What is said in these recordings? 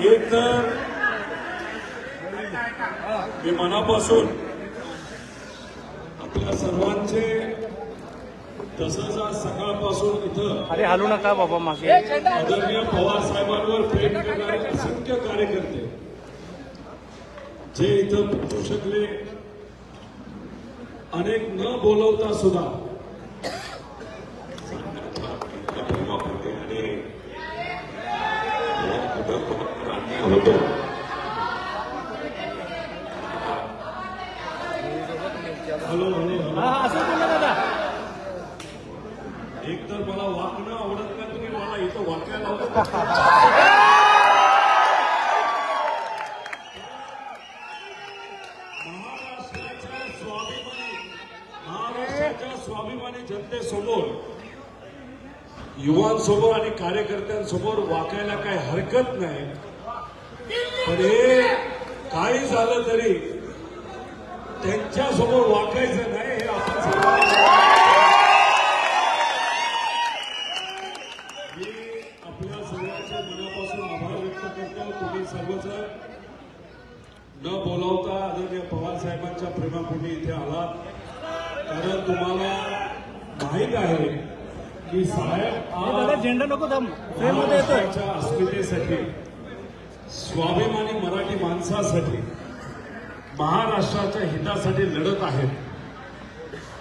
एक तर मी मनापासून आपल्या सर्वांचे तसंच आज सकाळपासून इथं अरे हलू नका बाबा मागे आदरणीय पवार साहेबांवर प्रेम करणारे असंख्य कार्यकर्ते जे इथं पोहोचू शकले, अनेक न बोलवता सुद्धा होतो. हॅलो हॅलो दादा एक तर मला वाकणं आवडत नाही, तुम्ही मला इथं वाकायला आवडत. महाराष्ट्राच्या स्वाभिमानी जनतेसमोर, युवांसमोर आणि कार्यकर्त्यांसमोर वाकायला काही हरकत नाही. पण हे काही झालं तरी त्यांच्यासमोर वाकायचं नाही हे आपण मी आपल्या सर्वांचे मनापासून आभार व्यक्त करतो. तुम्ही सर्वजण न बोलावता आदरणीय पवार साहेबांच्या प्रेमापोटी इथे आलात, कारण तुम्हाला माहीत आहे की साहेब झेंडा नको महाराष्ट्राच्या अस्मितेसाठी, स्वाभिमानी मराठी माणसासाठी, महाराष्ट्राच्या हितासाठी लढत आहेत.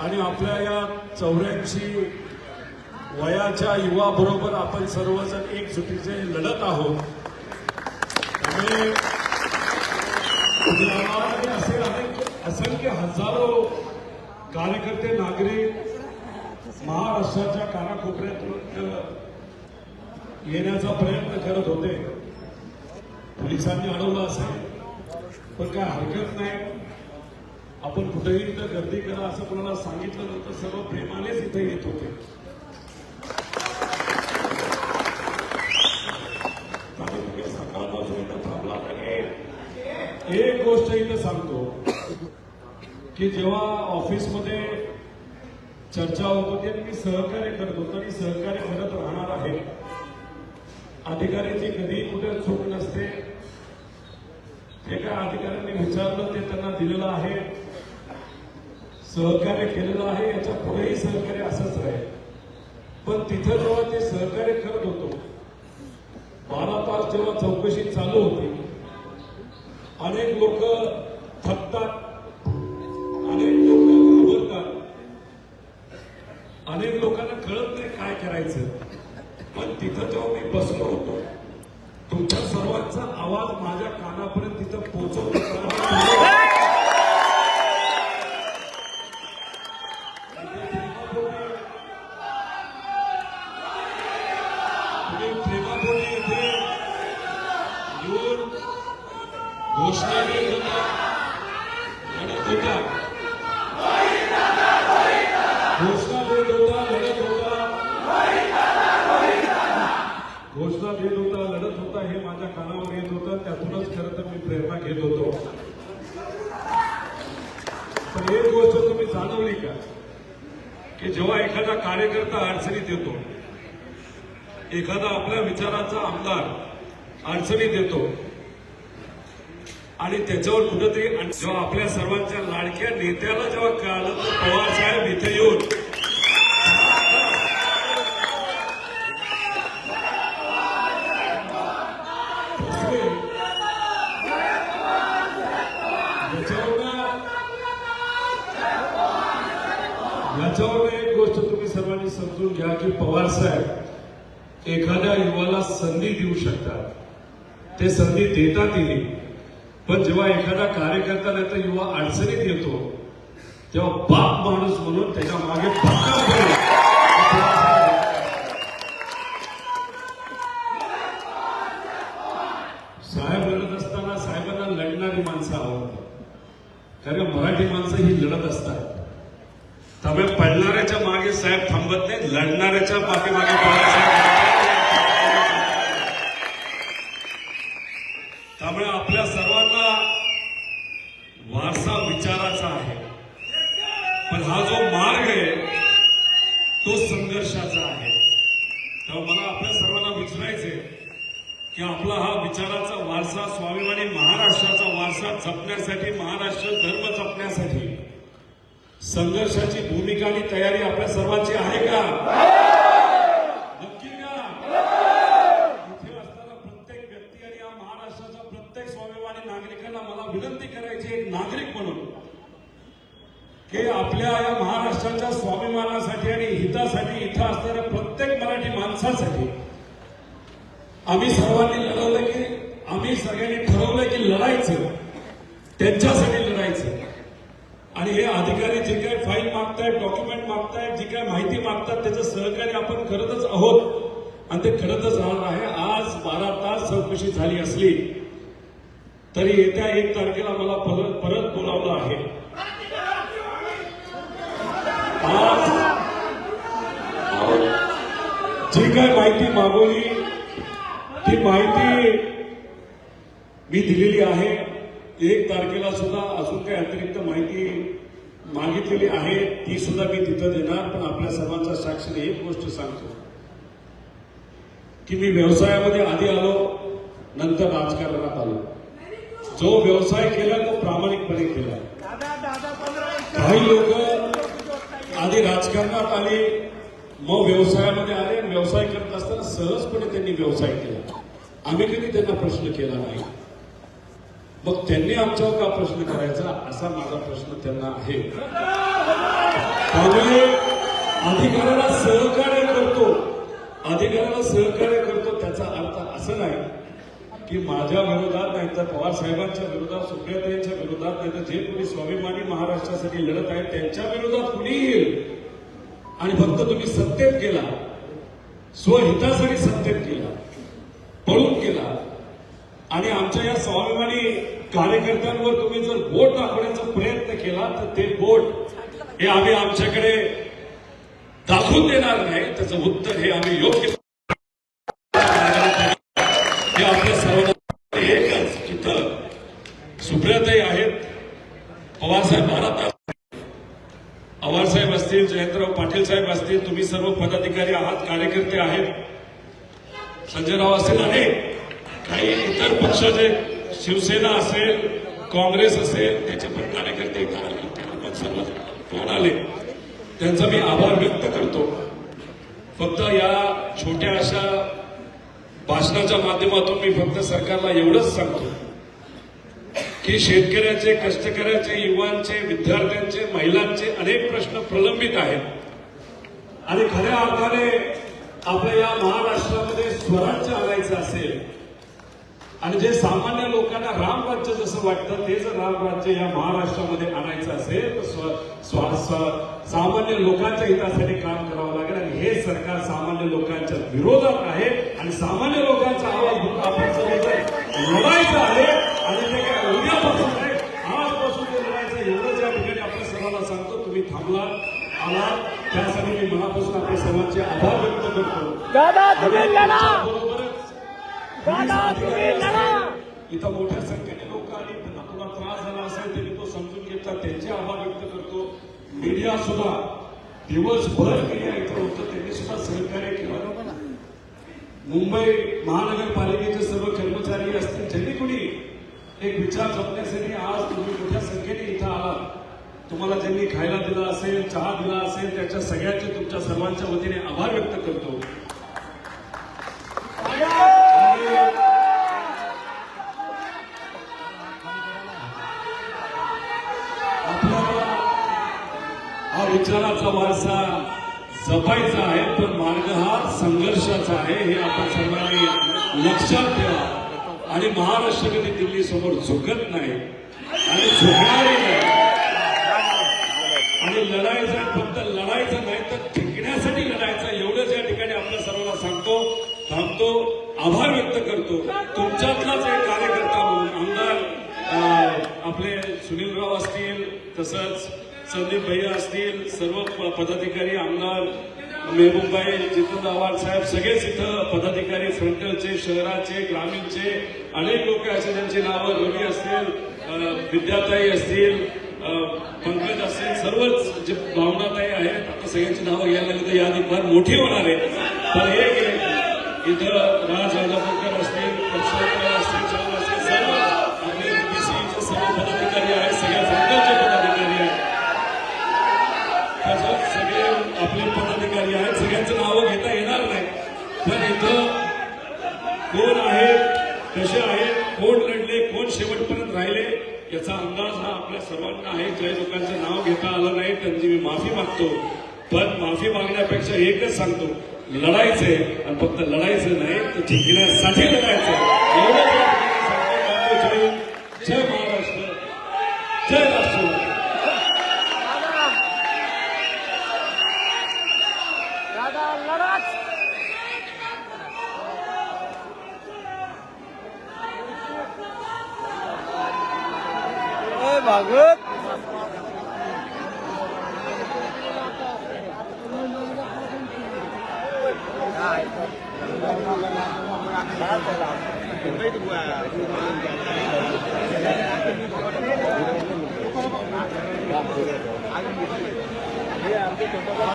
आणि आपल्या या 84 वयाच्या युवाबरोबर आपण सर्वजण एकजुटीचे लढत आहोत. त्यामुळे असे अनेक असंख्य हजारो कार्यकर्ते, नागरिक महाराष्ट्राच्या कानाकोपऱ्यातून येण्याचा प्रयत्न करत होते. पोलिसांनी अडवलं असेल पण काय हरकत नाही, आपण कुठेही इथं गर्दी करा असं कोणाला सांगितलं नव्हतं. सर्व प्रेमानेच इथे येत होते. सकाळपासून इथं थांबला तरी एक गोष्ट इथं सांगतो की जेव्हा ऑफिसमध्ये चर्चा होत होती आणि मी सहकार्य करत होतो आणि सहकार्य करत राहणार आहे. अधिकाऱ्याची कधी कुठे चूक नसते. जे काय अधिकाऱ्यांनी विचारलं ते त्यांना दिलेलं आहे, सहकार्य केलेलं आहे, याच्या पुढेही सहकार्य असंच राहील. पण तिथं जेव्हा ते सहकार्य करत होतो, 12 तास जेव्हा चौकशी चालू होती, अनेक लोक थकतात, अनेक लोक घाबरतात, अनेक लोकांना कळत नाही काय करायचं. पण तिथं जेव्हा मी बसलो होतो, तुमच्या सर्वांचा आवाज माझ्या कानापर्यंत तिथं पोहोचवतो. तुम्ही प्रेमापोटी इथे येऊन घोषणा देत होता, लढत होता, घोषणा देत होता, लढत होता, घोषणा देत होता, लढत होता, हे माझ्या कानावर येत होतं. त्यातूनच खरं तर मी प्रेरणा घेत होतो. पण एक गोष्ट तुम्ही जाणवली का की जेव्हा एखादा कार्यकर्ता अडचणीत येतो, एखादा आपल्या विचाराचा आमदार अडचणीत येतो आणि त्याच्यावर कुठेतरी, जेव्हा आपल्या सर्वांच्या लाडक्या नेत्याला जेव्हा कळालं तर पवार साहेब इथे येऊन याच्यावर एक गोष्ट तुम्ही सर्वांनी समजून घ्या की पवार साहेब एखाद्या युवाला संधी देऊ शकतात, ते संधी देतातही. पण जेव्हा एखादा कार्यकर्ता नाही तर युवा अडचणीत येतो, तेव्हा बाप माणूस म्हणून त्याच्या मागे साहेब लढत असताना साहेबांना लढणारी माणसं आवडतात, कारण मराठी माणसं ही लढत असतात. त्यामुळे पडणाऱ्याच्या मागे साहेब थांबत नाही, लढणाऱ्याच्या पाठीमागे पवार साहेब. त्यामुळे आपल्या सर्वांना वारसा विचाराचा आहे, पण हा जो मार्ग आहे तो संघर्ष संघर्षाचा आहे. तर मला आपल्या सर्वांना विचारायचंय की आपला हा विचाराचा वारसा, स्वाभिमानी महाराष्ट्राचा वारसा जपण्यासाठी, महाराष्ट्र धर्म जपण्यासाठी संघर्षाची भूमिका आणि तयारी आपल्या सर्वांची आहे का? नक्की का? इथे असणारा प्रत्येक व्यक्ती आणि या महाराष्ट्राच्या प्रत्येक स्वाभिमानी नागरिकांना मला विनंती करायची, एक नागरिक म्हणून, की आपल्या या महाराष्ट्राच्या स्वाभिमानासाठी आणि हितासाठी इथं असणाऱ्या प्रत्येक मराठी माणसासाठी आम्ही सर्वांनी लढवलं, की आम्ही सगळ्यांनी ठरवलं की लढायचं, त्यांच्यासाठी लढायचं. आणि हे अधिकारी जे काही फाईल मागतायत, डॉक्युमेंट मागतायत, जी काही माहिती मागतात, त्याचं सहकार्य आपण करतच आहोत आणि ते करतच राहणार आहे. आज 12 तास चौकशी झाली असली तरी येत्या 1 तारखेला मला परत बोलावलं आहे. आज जी काही माहिती मागवली ती माहिती मी दिलेली आहे. 1 तारखेला सुद्धा अजून काही अतिरिक्त माहिती मागितलेली आहे, ती सुद्धा मी तिथं देणार. पण आपल्या सर्वांच्या साक्षीने एक गोष्ट सांगतो की मी व्यवसायामध्ये आधी आलो, नंतर राजकारणात आलो. जो व्यवसाय केला तो प्रामाणिकपणे केला. काही लोक आधी राजकारणात आले, मग व्यवसायामध्ये आले आणि व्यवसाय करत असताना सहजपणे त्यांनी व्यवसाय केला. आम्ही कधी त्यांना प्रश्न केला नाही. मग त्यांनी आमच्यावर का प्रश्न करायचा, असा माझा प्रश्न त्यांना आहे. त्यामुळे अधिकाऱ्याला सहकार्य करतो त्याचा अर्थ असं नाही की माझ्या विरोधात, नाही तर पवार साहेबांच्या विरोधात, सुप्रियाताईंच्या विरोधात, नाही तर जे कोणी स्वाभिमानी महाराष्ट्रासाठी लढत आहेत त्यांच्या विरोधात कुणी येईल आणि फक्त तुम्ही सत्तेत गेला, स्वहितासाठी सत्तेत गेला, पळून गेला आणि आमच्या या स्वाभिमानी कार्यकर्त्यांवर तुम्ही जर बोट दाखवण्याचा प्रयत्न केला तर ते बोट हे आम्ही आमच्याकडे दाखवून देणार नाही. त्याचं उत्तर हे आम्ही योग्य हे आपल्या सर्वांना एकच. तिथं सुप्रियाताई आहेत, पवारसाहेब भारत, पवारसाहेब असतील, जयंतराव पाटील साहेब असतील, तुम्ही सर्व पदाधिकारी आहात, कार्यकर्ते आहेत, संजयराव असतील, अनेक काही इतर पक्षाचे, शिवसेना असेल, काँग्रेस असेल, त्याचे पण कार्यकर्ते सर्व आले, त्यांचा मी आभार व्यक्त करतो. फक्त या छोट्या अशा भाषणाच्या माध्यमातून मी फक्त सरकारला एवढंच सांगतो की शेतकऱ्याचे, कष्टकऱ्याचे, युवांचे, विद्यार्थ्यांचे, महिलांचे अनेक प्रश्न प्रलंबित आहेत आणि खऱ्या अर्थाने आपल्या या महाराष्ट्रामध्ये स्वराज्य आणायचं असेल आणि जे सामान्य लोकांना रामराज्य जसं वाटतं ते जर रामराज्य या महाराष्ट्रामध्ये आणायचं असेल तर सामान्य लोकांच्या हितासाठी काम करावं लागेल. आणि हे सरकार सामान्य लोकांच्या विरोधात आहे आणि सामान्य लोकांचा आवाज आपण लढायचं आहे आणि ते काय उद्यापासून आहे, आजपासून ते लढायचं. एवढंच या ठिकाणी आपल्या सर्वांना सांगतो. तुम्ही थांबला आलात त्यासाठी मी मनापासून आपल्या सर्वांचे आभार व्यक्त करतो. इथं मोठ्या संख्येने लोक आली, त्यांना थोडा त्रास झाला असेल तरी तो समजून घेतला, त्यांचे आभार व्यक्त करतो. मीडिया सुद्धा दिवसभर मीडिया इथं होतं, त्यांनी सुद्धा सहकार्य केलं. मुंबई महानगरपालिकेचे सर्व कर्मचारी असतील, ज्यांनी कोणी एक विचार जपण्यासाठी आज तुम्ही मोठ्या संख्येने इथं आलात, तुम्हाला ज्यांनी खायला दिला असेल, चहा दिला असेल, त्याच्या सगळ्यांचे तुमच्या सर्वांच्या वतीने आभार व्यक्त करतो. हा विचाराचा वारसा जपायचा आहे, पण मार्ग हा संघर्षाचा आहे हे आपण सर्वांनी लक्षात ठेवा. आणि महाराष्ट्र कधी दिल्ली समोर झुकत नाही आणि झुकणारही नाही. आणि लढायचं फक्त लढायचं नाही तर टिकण्यासाठी लढायचं, एवढंच या ठिकाणी आपल्या सर्वांना सांगतो. थांबतो, आभार व्यक्त करतो. तुमच्यातलाच एक कार्यकर्ता म्हणून आमदार आपले सुनीलराव असतील, तसंच संदीप भैया असतील, सर्व पदाधिकारी, आमदार मेहबूबबाई, जितेंद्र आव्हाड साहेब, सगळेच इथं पदाधिकारी, फ्रंटलचे, शहराचे, ग्रामीणचे अनेक लोक असे ज्यांची नावं, रवी असतील, विद्याताई असतील, पंकज असेल सर्वच जे भावनाताई आहेत आता सगळ्यांची नावं घ्यायला लागली तर यादी फार मोठी होणार आहे. पण हे इथं राज राजापूरकर असतील परशुरामकर असतील चव्हाण असतील सर्व आपले बीसीचे सर्व पदाधिकारी आहेत सगळ्या फंडाचे पदाधिकारी आहेत त्याच्यात सगळे आपले पदाधिकारी आहेत सगळ्यांची नावं घेता येणार नाही. पण इथं कोण आहे कसे आहेत कोण लढले कोण शेवटपर्यंत राहिले याचा अंदाज हा आपल्या सर्वांना आहे. ज्या लोकांचं नाव घेता आलं नाही त्यांची मी माफी मागतो. पण माफी मागण्यापेक्षा एकच सांगतो लढायचंय आणि फक्त लढायचं नाही तर जिंकण्यासाठी लढायचं एवढंच सांगतो. जय जय महाराष्ट्र जय राष्ट्रवादी. भागवत